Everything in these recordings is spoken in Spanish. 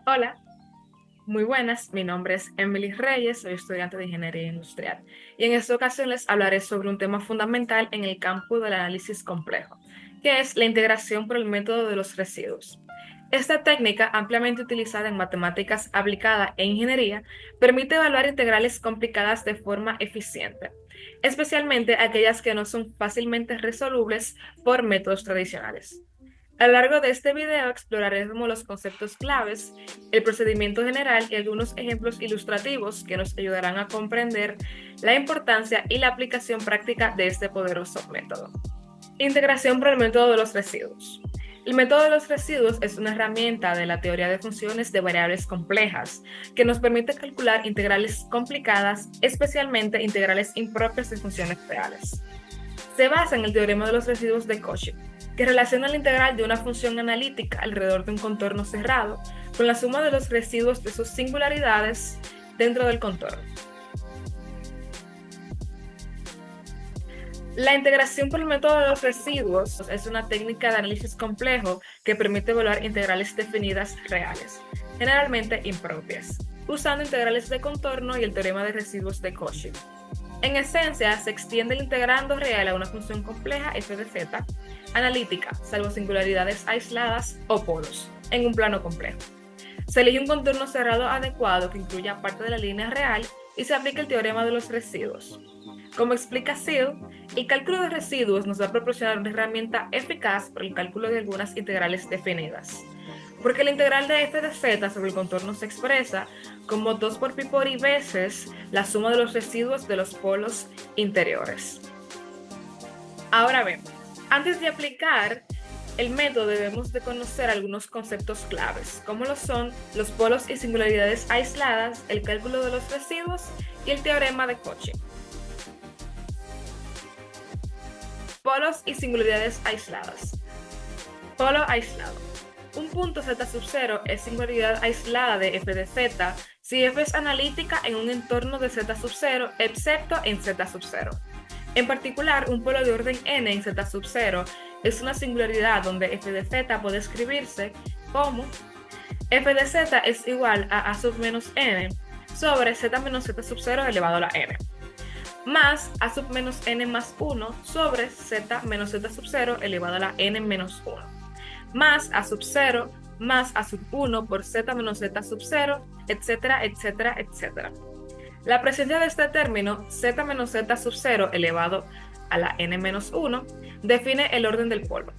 Hola, muy buenas. Mi nombre es Emily Reyes, soy estudiante de Ingeniería Industrial y en esta ocasión les hablaré sobre un tema fundamental en el campo del análisis complejo, que es la integración por el método de los residuos. Esta técnica, ampliamente utilizada en matemáticas aplicada e ingeniería, permite evaluar integrales complicadas de forma eficiente, especialmente aquellas que no son fácilmente resolubles por métodos tradicionales. A lo largo de este video exploraremos los conceptos claves, el procedimiento general y algunos ejemplos ilustrativos que nos ayudarán a comprender la importancia y la aplicación práctica de este poderoso método. Integración por el método de los residuos. El método de los residuos es una herramienta de la teoría de funciones de variables complejas que nos permite calcular integrales complicadas, especialmente integrales impropias de funciones reales. Se basa en el teorema de los residuos de Cauchy, que relaciona la integral de una función analítica alrededor de un contorno cerrado con la suma de los residuos de sus singularidades dentro del contorno. La integración por el método de los residuos es una técnica de análisis complejo que permite evaluar integrales definidas reales, generalmente impropias, usando integrales de contorno y el teorema de residuos de Cauchy. En esencia, se extiende el integrando real a una función compleja f de z, analítica, salvo singularidades aisladas o polos, en un plano complejo. Se elige un contorno cerrado adecuado que incluya parte de la línea real y se aplica el teorema de los residuos. Como explica Seale, el cálculo de residuos nos va a proporcionar una herramienta eficaz para el cálculo de algunas integrales definidas, porque la integral de f de z sobre el contorno se expresa como 2 por pi por i veces la suma de los residuos de los polos interiores. Ahora bien, antes de aplicar el método debemos de conocer algunos conceptos claves, como lo son los polos y singularidades aisladas, el cálculo de los residuos y el teorema de Cauchy. Polos y singularidades aisladas. Polo aislado. Un punto z sub 0 es singularidad aislada de f de z si f es analítica en un entorno de z sub 0, excepto en z sub 0. En particular, un polo de orden n en z sub 0 es una singularidad donde f de z puede escribirse como f de z es igual a sub menos n sobre z menos z sub 0 elevado a la n, más a sub menos n más 1 sobre z menos z sub 0 elevado a la n menos 1, más a sub 0 más a sub 1 por z menos z sub 0, etcétera, etcétera, etcétera. La presencia de este término, z menos z sub 0 elevado a la n menos 1, define el orden del polo.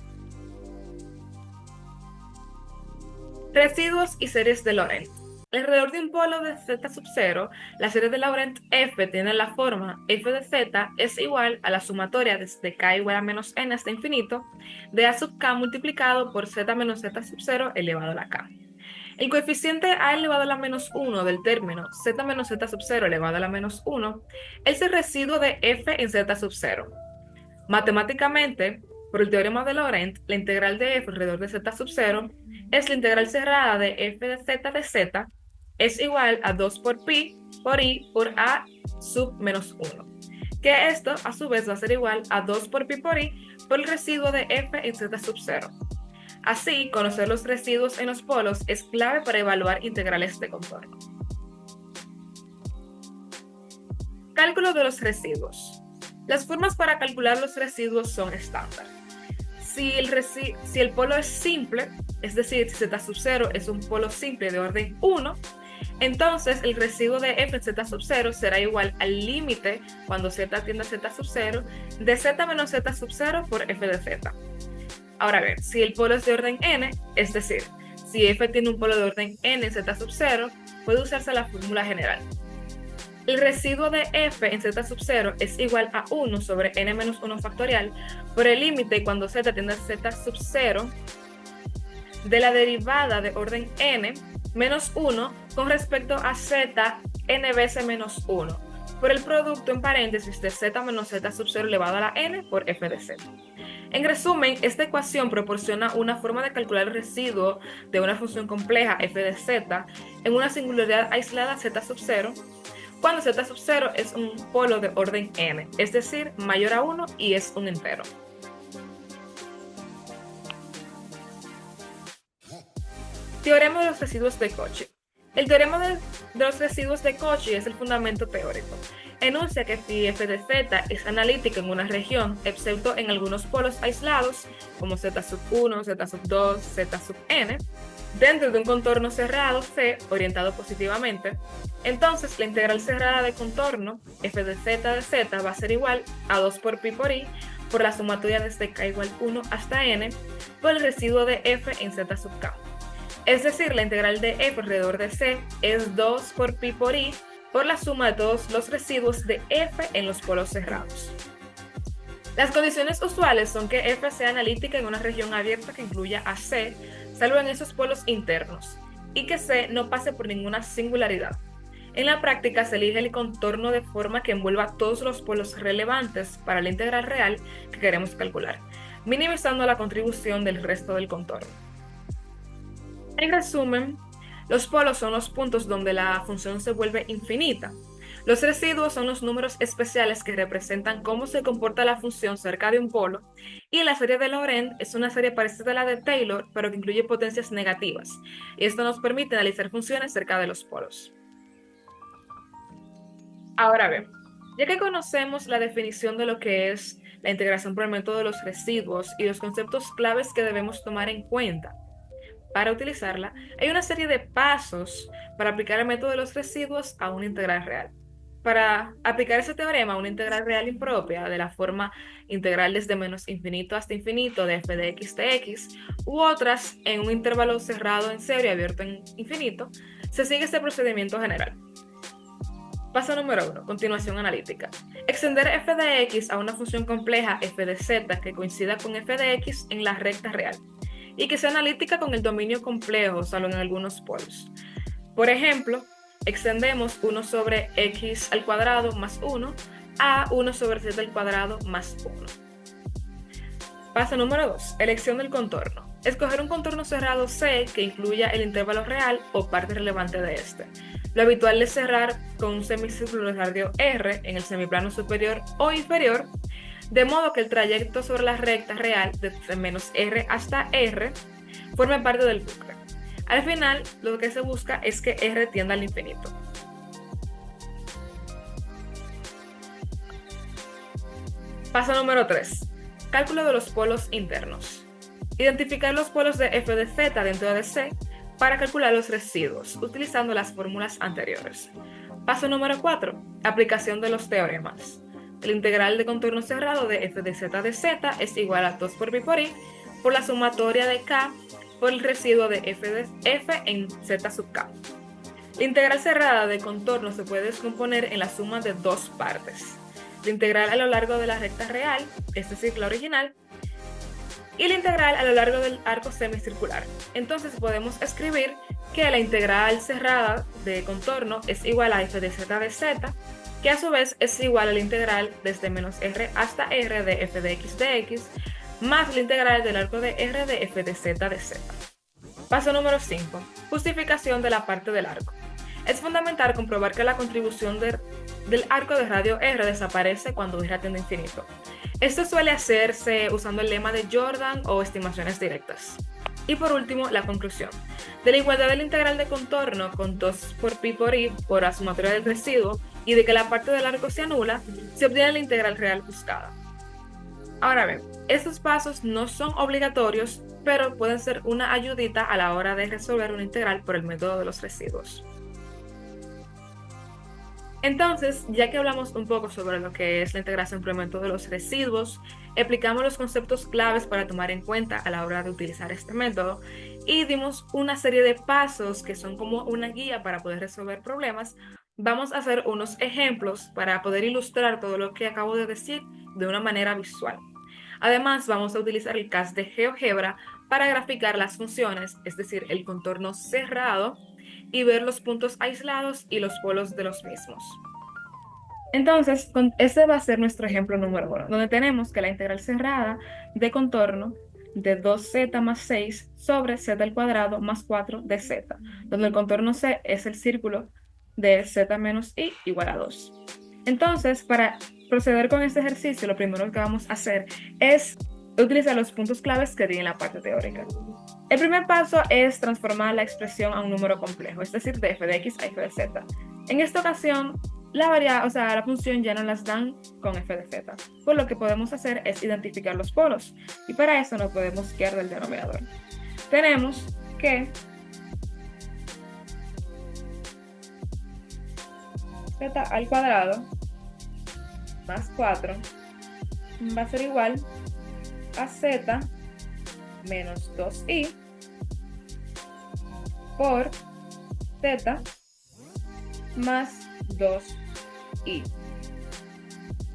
Residuos y series de Laurent. Alrededor de un polo de z sub 0, la serie de Laurent f tiene la forma f de z es igual a la sumatoria desde k igual a menos n hasta infinito de a sub k multiplicado por z menos z sub 0 elevado a la k. El coeficiente a elevado a la menos 1 del término z menos z sub 0 elevado a la menos 1 es el residuo de f en z sub 0. Matemáticamente, por el teorema de Laurent, la integral de f alrededor de z sub 0 es la integral cerrada de f de z es igual a 2 por pi por i por a sub menos 1, que esto a su vez va a ser igual a 2 por pi por i por el residuo de f en z sub 0. Así, conocer los residuos en los polos es clave para evaluar integrales de contorno. Cálculo de los residuos. Las formas para calcular los residuos son estándar. Si el polo es simple, es decir, si z sub 0 es un polo simple de orden 1, entonces el residuo de f en z sub 0 será igual al límite cuando z tiende a z sub 0 de z menos z sub 0 por f de z. Ahora bien, si el polo es de orden n, es decir, si f tiene un polo de orden n en z sub 0, puede usarse la fórmula general. El residuo de f en z sub 0 es igual a 1 sobre n menos 1 factorial por el límite cuando z tiende a z sub 0 de la derivada de orden n menos 1 con respecto a z n veces menos 1 por el producto en paréntesis de z menos z sub 0 elevado a la n por f de z. En resumen, esta ecuación proporciona una forma de calcular el residuo de una función compleja f de z en una singularidad aislada z sub 0 cuando z sub 0 es un polo de orden n, es decir, mayor a 1 y es un entero. Teorema de los residuos de Cauchy. El teorema de los residuos de Cauchy es el fundamento teórico. Enuncia que si f de z es analítica en una región, excepto en algunos polos aislados, como z sub 1, z sub 2, z sub n, dentro de un contorno cerrado C orientado positivamente, entonces la integral cerrada de contorno f de z va a ser igual a 2 por pi por i por la sumatoria desde k igual 1 hasta n por el residuo de f en z sub k. Es decir, la integral de f alrededor de C es 2 por pi por i por la suma de todos los residuos de f en los polos cerrados. Las condiciones usuales son que f sea analítica en una región abierta que incluya a C, salvo en esos polos internos, y que C no pase por ninguna singularidad. En la práctica se elige el contorno de forma que envuelva todos los polos relevantes para la integral real que queremos calcular, minimizando la contribución del resto del contorno. En resumen, los polos son los puntos donde la función se vuelve infinita. Los residuos son los números especiales que representan cómo se comporta la función cerca de un polo, y la serie de Laurent es una serie parecida a la de Taylor, pero que incluye potencias negativas, y esto nos permite analizar funciones cerca de los polos. Ahora bien, ya que conocemos la definición de lo que es la integración por el método de los residuos y los conceptos claves que debemos tomar en cuenta para utilizarla, hay una serie de pasos para aplicar el método de los residuos a una integral real. Para aplicar ese teorema a una integral real impropia de la forma integral desde menos infinito hasta infinito de f de x, u otras en un intervalo cerrado en cero y abierto en infinito, se sigue este procedimiento general. Paso número 1, continuación analítica. Extender f de x a una función compleja f de z que coincida con f de x en la recta real y que sea analítica con el dominio complejo, salvo en algunos polos. Por ejemplo, extendemos 1 sobre x al cuadrado más 1 a 1 sobre z al cuadrado más 1. Paso número 2, elección del contorno. Escoger un contorno cerrado C que incluya el intervalo real o parte relevante de este. Lo habitual es cerrar con un semicírculo de radio R en el semiplano superior o inferior, de modo que el trayecto sobre la recta real desde menos R hasta R forme parte del bucle. Al final, lo que se busca es que R tienda al infinito. Paso número 3. Cálculo de los polos internos. Identificar los polos de f de z dentro de C para calcular los residuos, utilizando las fórmulas anteriores. Paso número 4. Aplicación de los teoremas. El integral de contorno cerrado de f de z es igual a 2 por pi por i por la sumatoria de k por el residuo de f en z sub k. La integral cerrada de contorno se puede descomponer en la suma de dos partes. La integral a lo largo de la recta real, es decir, la original, y la integral a lo largo del arco semicircular. Entonces podemos escribir que la integral cerrada de contorno es igual a f de z, que a su vez es igual a la integral desde menos r hasta r de f de x, más la integral del arco de r de f de z. Paso número 5. Justificación de la parte del arco. Es fundamental comprobar que la contribución del arco de radio r desaparece cuando r tiende a infinito. Esto suele hacerse usando el lema de Jordan o estimaciones directas. Y por último, la conclusión. De la igualdad de la integral de contorno con 2 por pi por i por la sumatoria del residuo y de que la parte del arco se anula, se obtiene la integral real buscada. Ahora bien, estos pasos no son obligatorios, pero pueden ser una ayudita a la hora de resolver una integral por el método de los residuos. Entonces, ya que hablamos un poco sobre lo que es la integración por el método de los residuos, explicamos los conceptos claves para tomar en cuenta a la hora de utilizar este método y dimos una serie de pasos que son como una guía para poder resolver problemas, vamos a hacer unos ejemplos para poder ilustrar todo lo que acabo de decir de una manera visual. Además, vamos a utilizar el CAS de GeoGebra para graficar las funciones, es decir, el contorno cerrado, y ver los puntos aislados y los polos de los mismos. Entonces, ese va a ser nuestro ejemplo número 1, donde tenemos que la integral cerrada de contorno de 2z más 6 sobre z al cuadrado más 4 de z, donde el contorno C es el círculo de z menos i igual a 2. Entonces, para proceder con este ejercicio, lo primero que vamos a hacer es utiliza los puntos claves que di en la parte teórica. El primer paso es transformar la expresión a un número complejo, es decir, de f de x a f de z. En esta ocasión, la función ya no las dan con f de z, por lo que podemos hacer es identificar los polos, y para eso no podemos guiar del denominador. Tenemos que z al cuadrado más 4 va a ser igual a z menos 2i por z más 2i.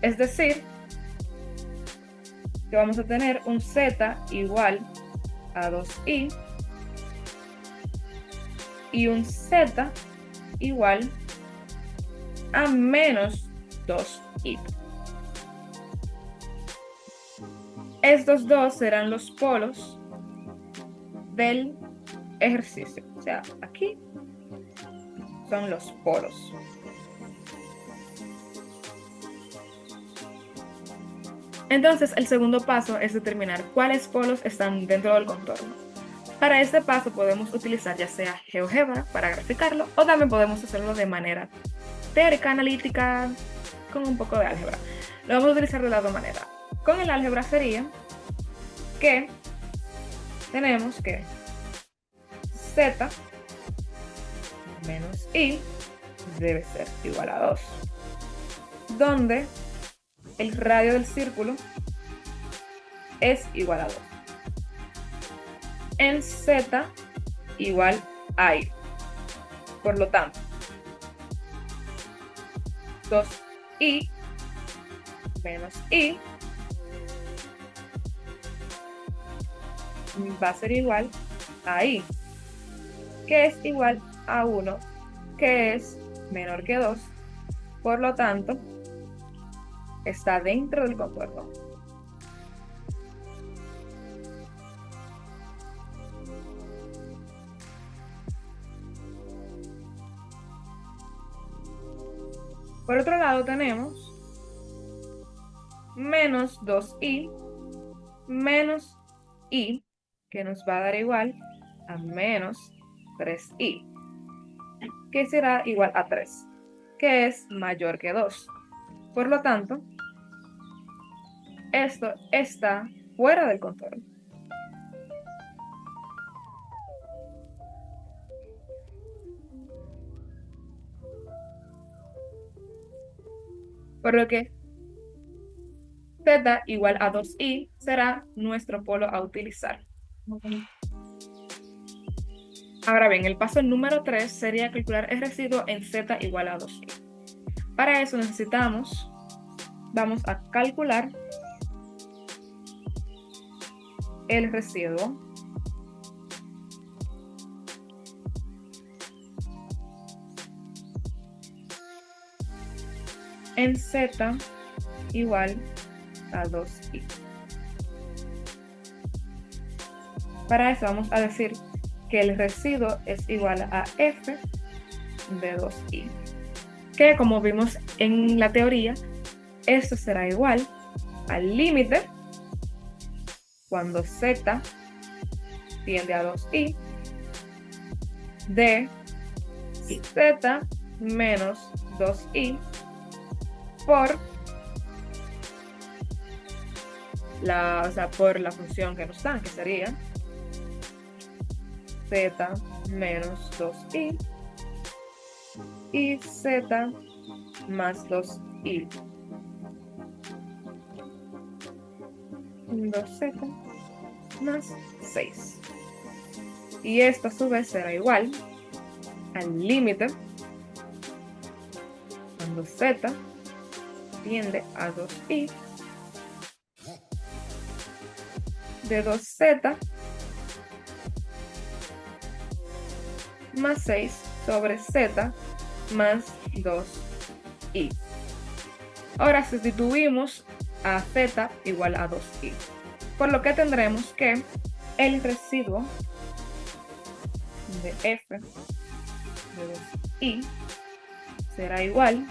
Es decir, que vamos a tener un z igual a 2i y un z igual a menos 2i. Estos dos serán los polos del ejercicio. O sea, aquí son los polos. Entonces, el segundo paso es determinar cuáles polos están dentro del contorno. Para este paso podemos utilizar ya sea GeoGebra para graficarlo, o también podemos hacerlo de manera teórica, analítica, con un poco de álgebra. Lo vamos a utilizar de las dos maneras. Con el álgebra sería que tenemos que z menos i debe ser igual a 2, donde el radio del círculo es igual a 2. En z igual a i. Por lo tanto, 2i menos i va a ser igual a i, que es igual a 1, que es menor que 2. Por lo tanto, está dentro del contorno. Por otro lado tenemos menos 2i menos i, que nos va a dar igual a menos 3i, que será igual a 3, que es mayor que 2. Por lo tanto, esto está fuera del contorno. Por lo que z igual a 2i será nuestro polo a utilizar. Ahora bien, el paso número 3 sería calcular el residuo en z igual a 2i. Para eso vamos a calcular el residuo en z igual a 2i. Para eso vamos a decir que el residuo es igual a f de 2i, que como vimos en la teoría, esto será igual al límite cuando z tiende a 2i de z menos 2i por la función que nos dan, que sería z menos 2i y z más 2i. 2z más 6. Y esto a su vez será igual al límite cuando z tiende a 2i de 2z más 6 sobre z más 2i. Ahora sustituimos a z igual a 2i, por lo que tendremos que el residuo de f de 2i será igual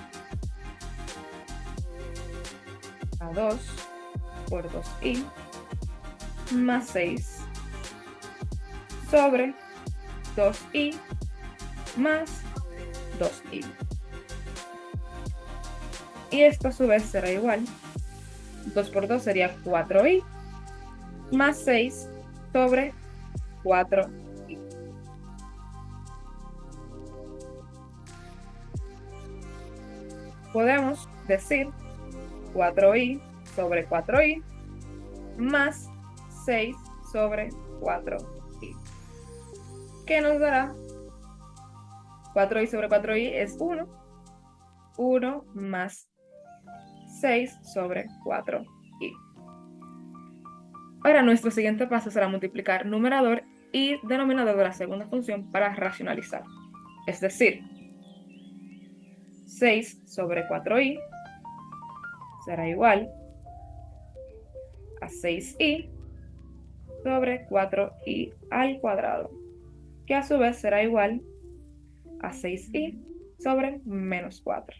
a 2 por 2i más 6 sobre 2i más 2i. Y esto a su vez será igual. 2 por 2 sería 4i más 6 sobre 4i. Podemos decir 4i sobre 4i más 6 sobre 4i. ¿Qué nos dará? 4i sobre 4i es 1. 1 más 6 sobre 4i. Ahora nuestro siguiente paso será multiplicar numerador y denominador de la segunda función para racionalizar. Es decir, 6 sobre 4i será igual a 6i sobre 4i al cuadrado, que a su vez será igual a 6i sobre menos 4.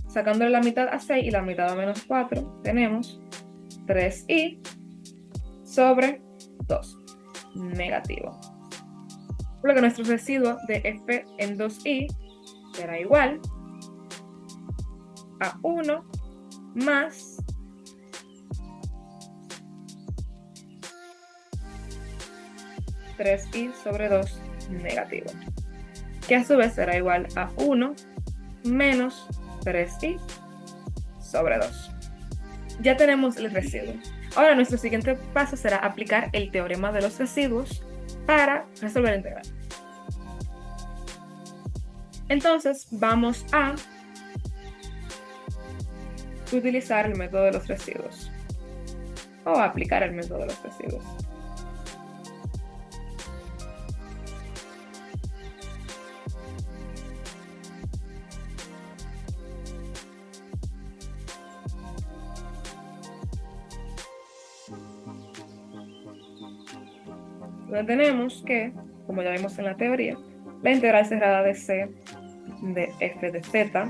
Sacándole la mitad a 6 y la mitad a menos 4, tenemos 3i sobre 2, negativo. Por lo que nuestro residuo de f en 2i será igual a 1 más 3i sobre 2 negativo, que a su vez será igual a 1 menos 3i sobre 2. Ya tenemos el residuo. Ahora nuestro siguiente paso será aplicar el teorema de los residuos para resolver la integral. Entonces vamos a utilizar el método de los residuos o aplicar el método de los residuos. Donde tenemos que, como ya vimos en la teoría, la integral cerrada de c de f de z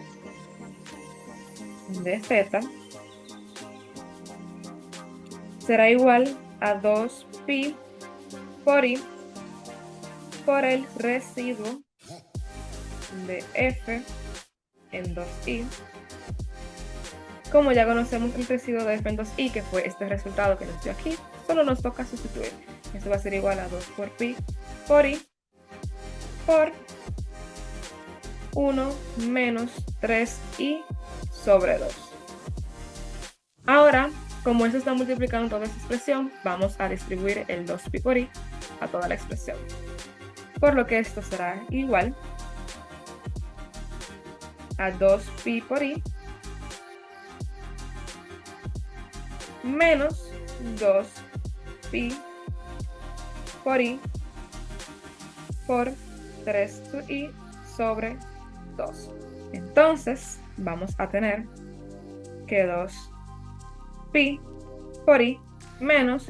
será igual a 2pi por i por el residuo de f en 2i. Como ya conocemos el residuo de f en 2i, que fue este resultado que nos dio aquí, solo nos toca sustituir. Esto va a ser igual a 2 por pi por i por 1 menos 3i sobre 2. Ahora, como eso está multiplicando toda esta expresión, vamos a distribuir el 2pi por i a toda la expresión. Por lo que esto será igual a 2pi por i menos 2pi por i por 3i sobre 2. Entonces vamos a tener que 2pi por i menos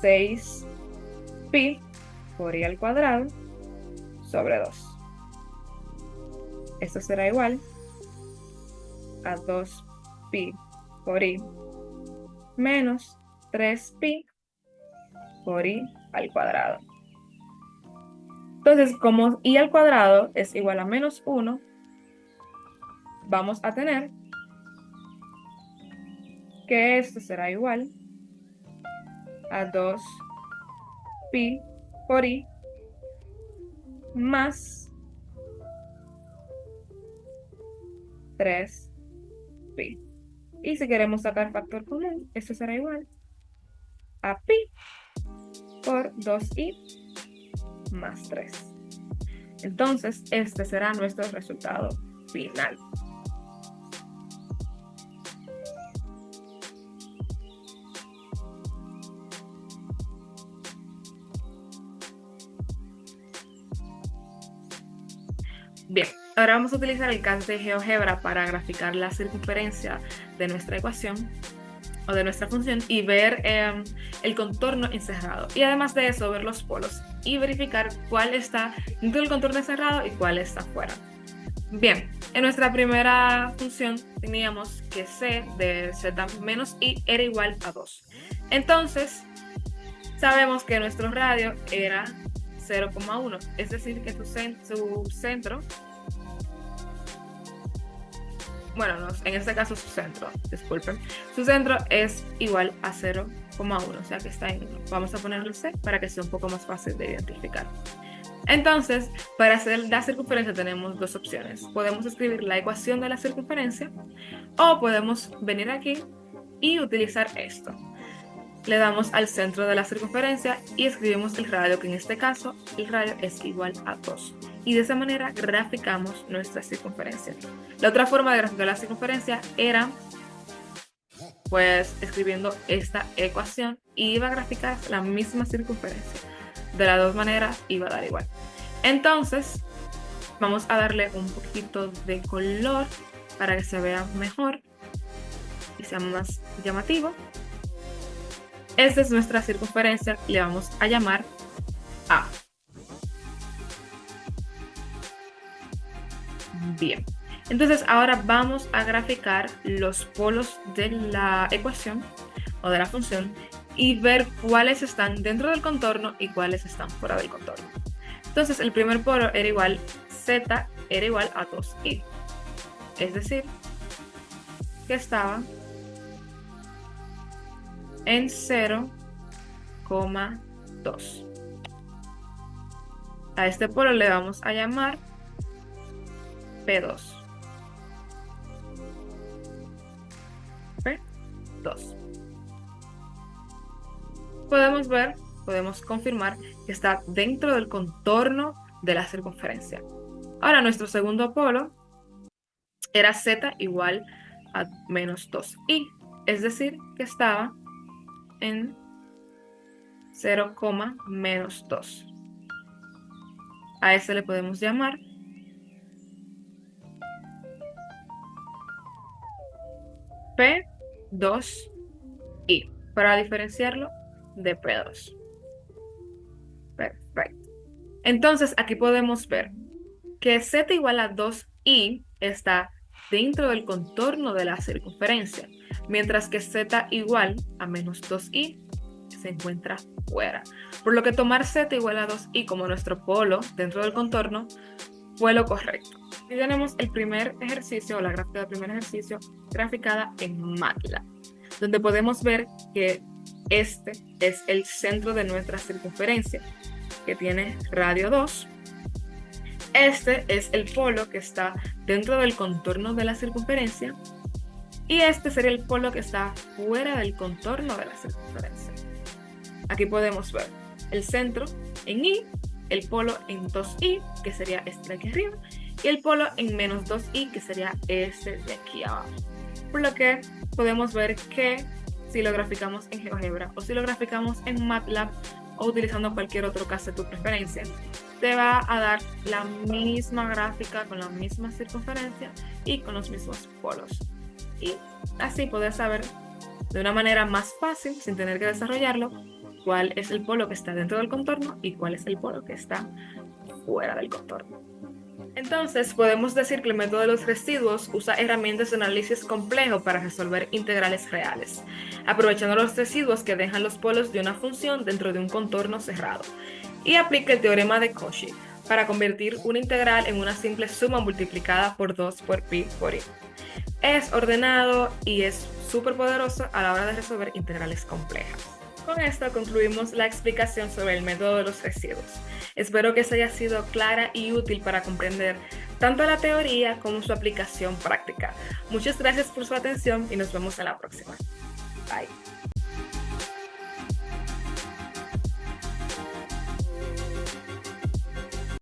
6pi por i al cuadrado sobre 2. Esto será igual a 2pi por i menos 3pi por i al cuadrado. Entonces, como i al cuadrado es igual a menos 1, vamos a tener que esto será igual a 2pi por i más 3pi. Y si queremos sacar factor común, esto será igual a pi por 2i más 3. Entonces, este será nuestro resultado final. Bien, ahora vamos a utilizar el caso de GeoGebra para graficar la circunferencia de nuestra ecuación o de nuestra función y ver el contorno encerrado. Y además de eso, ver los polos y verificar cuál está dentro del contorno encerrado y cuál está fuera. Bien, en nuestra primera función teníamos que c de z menos i era igual a 2. Entonces, sabemos que nuestro radio era 0,1, es decir, que su centro, bueno, no, en este caso su centro, disculpen, su centro es igual a 0,1, o sea que está en 1. Vamos a ponerle c para que sea un poco más fácil de identificar. Entonces, para hacer la circunferencia tenemos dos opciones. Podemos escribir la ecuación de la circunferencia o podemos venir aquí y utilizar esto. Le damos al centro de la circunferencia y escribimos el radio, que en este caso el radio es igual a 2. Y de esa manera graficamos nuestra circunferencia. La otra forma de graficar la circunferencia era pues escribiendo esta ecuación y iba a graficar la misma circunferencia. De las dos maneras iba a dar igual. Entonces vamos a darle un poquito de color para que se vea mejor y sea más llamativo. Esta es nuestra circunferencia, le vamos a llamar A. Bien, entonces ahora vamos a graficar los polos de la ecuación o de la función y ver cuáles están dentro del contorno y cuáles están fuera del contorno. Entonces el primer polo era igual, z era igual a 2i, es decir, que estaba en 0,2. A este polo le vamos a llamar P2. P2. Podemos confirmar que está dentro del contorno de la circunferencia. Ahora nuestro segundo polo era z igual a menos 2i, es decir, que estaba en 0, menos 2. A ese le podemos llamar P2i para diferenciarlo de P2. Perfecto. Entonces aquí podemos ver que z igual a 2i está dentro del contorno de la circunferencia, mientras que z igual a menos 2i se encuentra fuera. Por lo que tomar z igual a 2i como nuestro polo dentro del contorno fue lo correcto. Aquí tenemos el primer ejercicio, o la gráfica del primer ejercicio, graficada en MATLAB, donde podemos ver que este es el centro de nuestra circunferencia, que tiene radio 2. Este es el polo que está dentro del contorno de la circunferencia. Y este sería el polo que está fuera del contorno de la circunferencia. Aquí podemos ver el centro en i, el polo en 2i, que sería este de aquí arriba, y el polo en menos 2i, que sería este de aquí abajo. Por lo que podemos ver que si lo graficamos en GeoGebra o si lo graficamos en MATLAB o utilizando cualquier otro caso de tu preferencia, te va a dar la misma gráfica con la misma circunferencia y con los mismos polos. Y así poder saber de una manera más fácil, sin tener que desarrollarlo, cuál es el polo que está dentro del contorno y cuál es el polo que está fuera del contorno. Entonces, podemos decir que el método de los residuos usa herramientas de análisis complejo para resolver integrales reales, aprovechando los residuos que dejan los polos de una función dentro de un contorno cerrado, y aplica el teorema de Cauchy para convertir una integral en una simple suma multiplicada por 2 por pi por i. Es ordenado y es súper poderoso a la hora de resolver integrales complejas. Con esto concluimos la explicación sobre el método de los residuos. Espero que se haya sido clara y útil para comprender tanto la teoría como su aplicación práctica. Muchas gracias por su atención y nos vemos en la próxima. Bye.